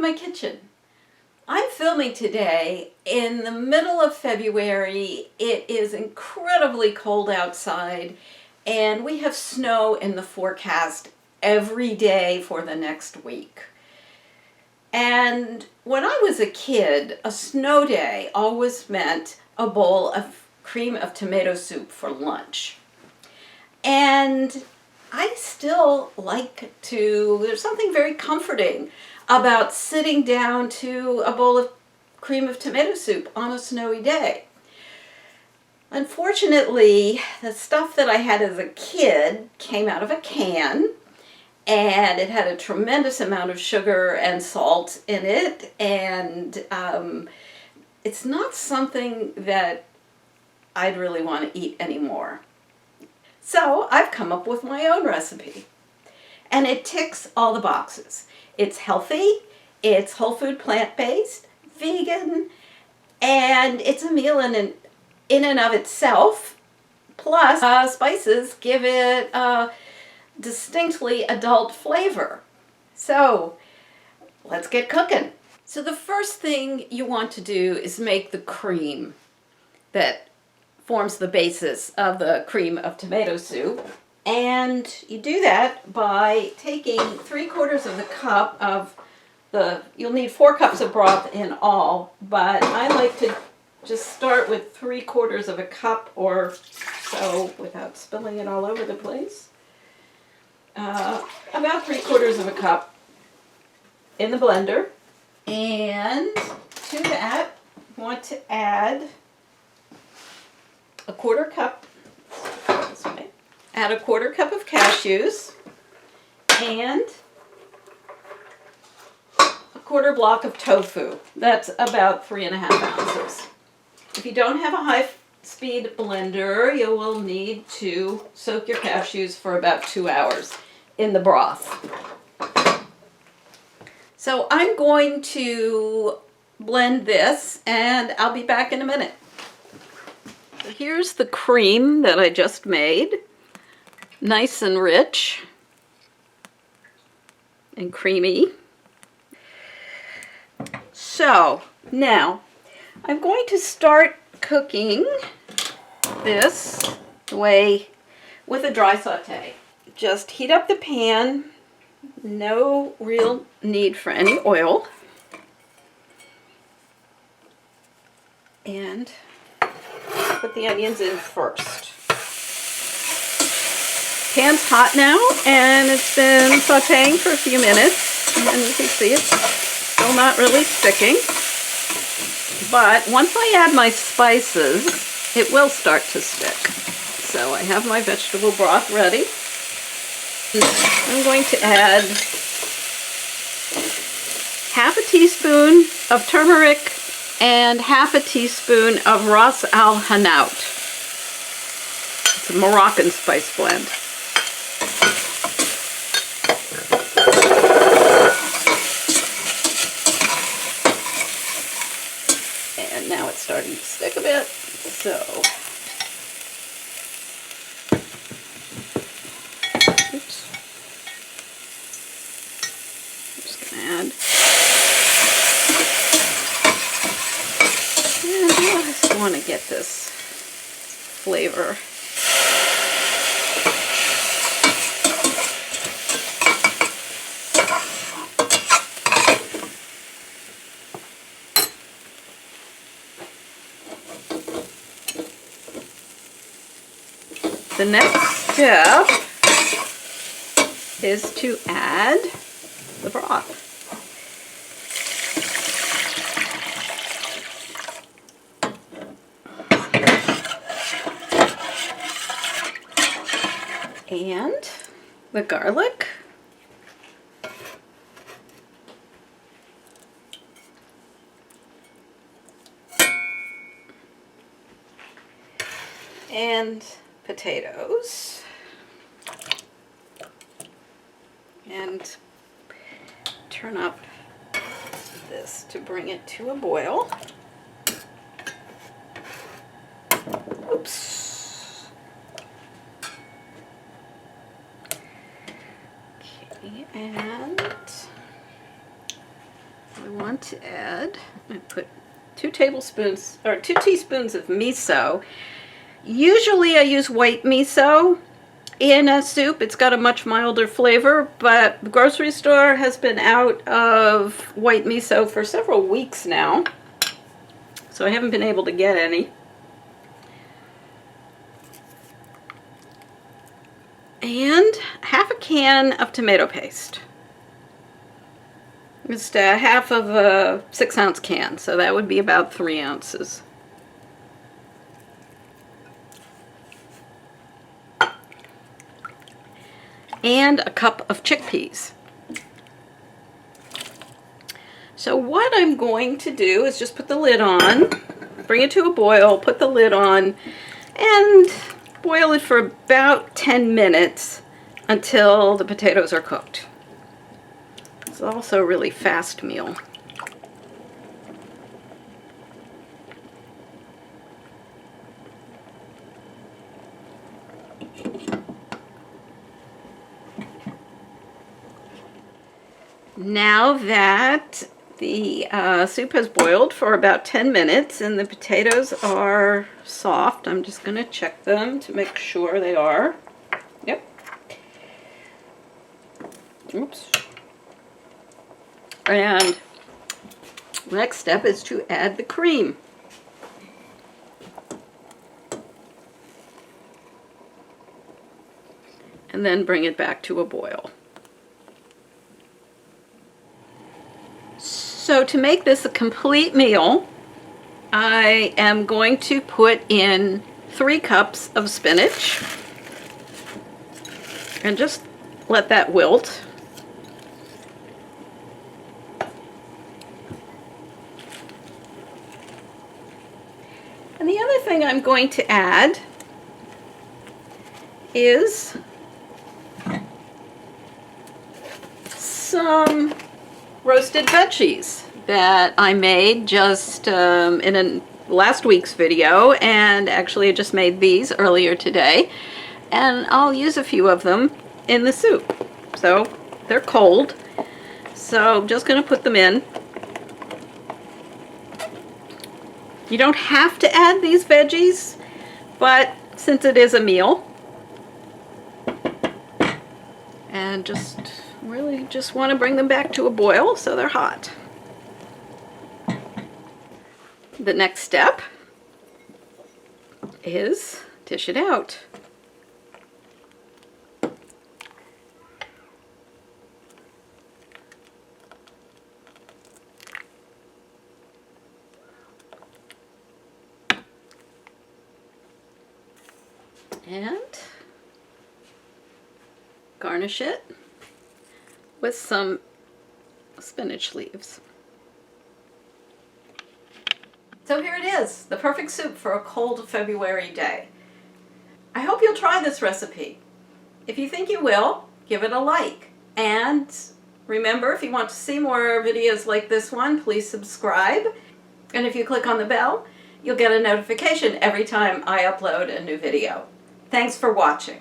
to my kitchen. I'm filming today in the middle of February. It is incredibly cold outside and we have snow in the forecast every day for the next week. And when I was a kid, a snow day always meant a bowl of cream of tomato soup for lunch. And I still like to, there's something very comforting about sitting down to a bowl of cream of tomato soup on a snowy day. Unfortunately, the stuff that I had as a kid came out of a can, and it had a tremendous amount of sugar and salt in it, and it's not something that I'd really want to eat anymore. So I've come up with my own recipe, and it ticks all the boxes. It's healthy, it's whole food plant-based, vegan, and it's a meal in and of itself, plus spices give it a distinctly adult flavor. So let's get cooking. So the first thing you want to do is make the cream that forms the basis of the cream of tomato soup. And you do that by taking 3/4 of the cup of you'll need 4 cups of broth in all, but I like to just start with 3/4 of a cup or so without spilling it all over the place. About 3/4 of a cup in the blender. And to that, you want to add a 1/4 cup, this way, add a 1/4 cup of cashews and a 1/4 block of tofu. That's about 3.5 ounces. If you don't have a high-speed blender, you will need to soak your cashews for about 2 hours in the broth. So I'm going to blend this and I'll be back in a minute. So here's the cream that I just made. Nice and rich and creamy. So now I'm going to start cooking this way with a dry saute. Just heat up the pan. No real need for any oil. And put the onions in first. Pan's hot now, and it's been sauteing for a few minutes, and you can see it's still not really sticking. But once I add my spices, it will start to stick. So I have my vegetable broth ready. I'm going to add half a teaspoon of turmeric and half a teaspoon of Ras al Hanout. It's a Moroccan spice blend. And now it's starting to stick a bit, so oops. I'm just going to add, and I just want to get this flavor. The next step is to add the broth. And the garlic. And potatoes. And turn up this to bring it to a boil. Oops. Okay, and I want to add, I put 2 tablespoons or 2 teaspoons of miso. Usually I use white miso in a soup. It's got a much milder flavor, but the grocery store has been out of white miso for several weeks now, so I haven't been able to get any. And half a can of tomato paste. Just half of a 6-ounce can, so that would be about 3 ounces. And a cup of chickpeas. So what I'm going to do is just put the lid on, bring it to a boil, put the lid on, and boil it for about 10 minutes until the potatoes are cooked. It's also a really fast meal. Now that the soup has boiled for about 10 minutes and the potatoes are soft, I'm just going to check them to make sure they are. Yep. Oops. And the next step is to add the cream. And then bring it back to a boil. So to make this a complete meal, I am going to put in 3 cups of spinach and just let that wilt. And the other thing I'm going to add is some roasted veggies that I made just in last week's video, and actually I just made these earlier today, and I'll use a few of them in the soup. So they're cold, so I'm just going to put them in. You don't have to add these veggies, but since it is a meal, and really just want to bring them back to a boil so they're hot. The next step is dish it out. And garnish it with some spinach leaves. So here it is, the perfect soup for a cold February day. I hope you'll try this recipe. If you think you will, give it a like. And remember, if you want to see more videos like this one, please subscribe. And if you click on the bell, you'll get a notification every time I upload a new video. Thanks for watching.